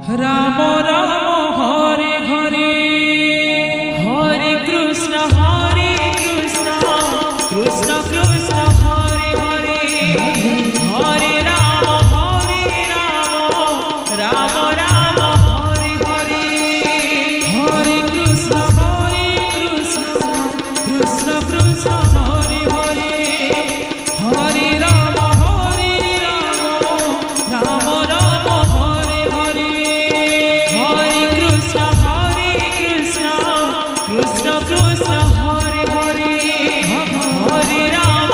Ram Ram Hare Hare Hare Krishna Krishna Krishna Hare Hare Hare Ram Ram Ram Hare Hare Hare Krishna Krishna Krishna Hare Hare Hare Ram Ram Ram Hare Hare Hare Krishna Krishna Krishna Hare Hare Hare Ram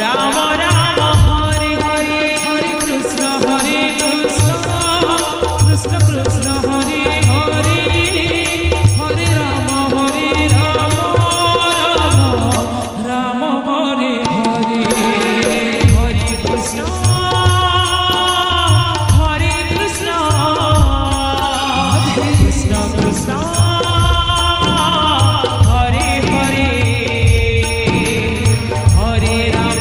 Ram Ram Hare Hare Hare Krishna Krishna Krishna Hare Hare Hare Ram Ram Hare Hare Hare Krishna Krishna Krishna Hare Hare Hare Ram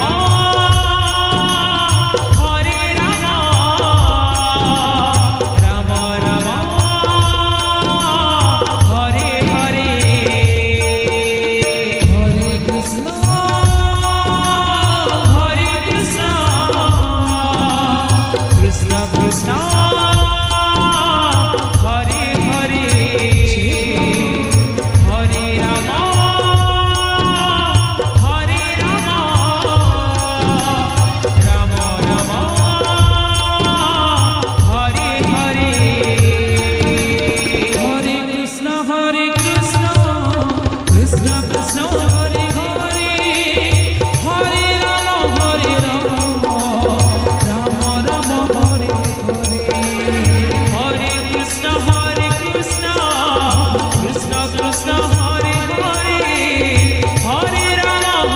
Ram Ram Hare Hare Hare Krishna Krishna Krishna Hare Hare Hare Ram Ram Ram Hare Hare Hare Krishna Krishna Krishna Hare Hare Hare Ram Ram Ram Hare Hare Hare Krishna Krishna Krishna Hare Hare Hare Ram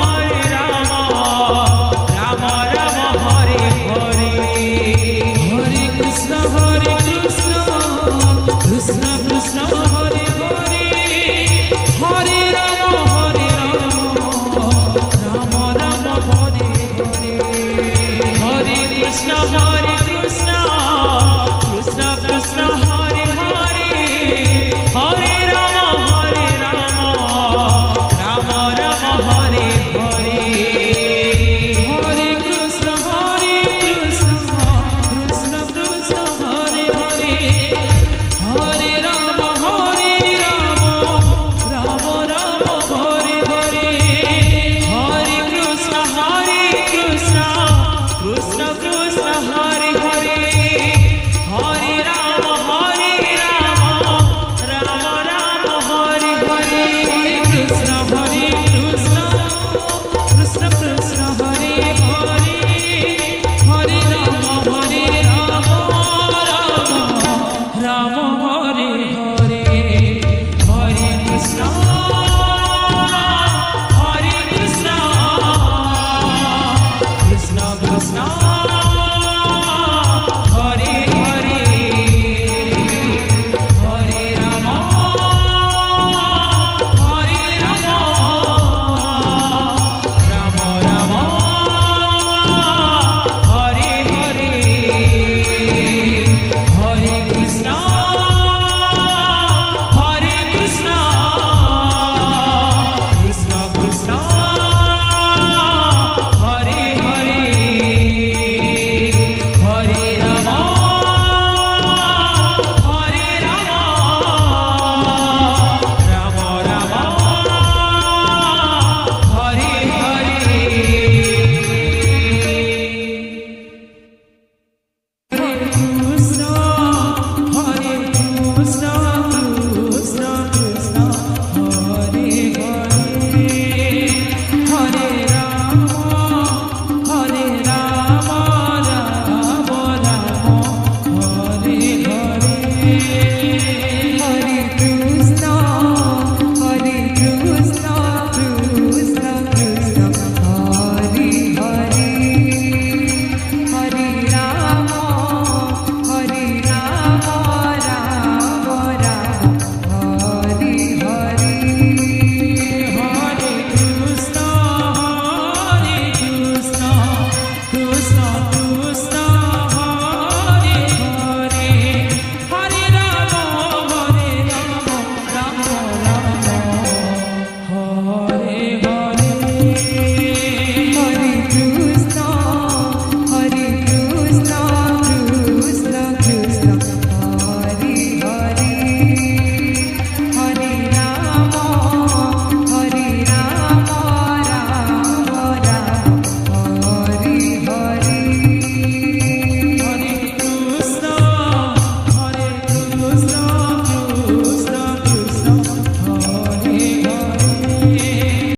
Ram Ram Hare Hare Hare Krishna Krishna Krishna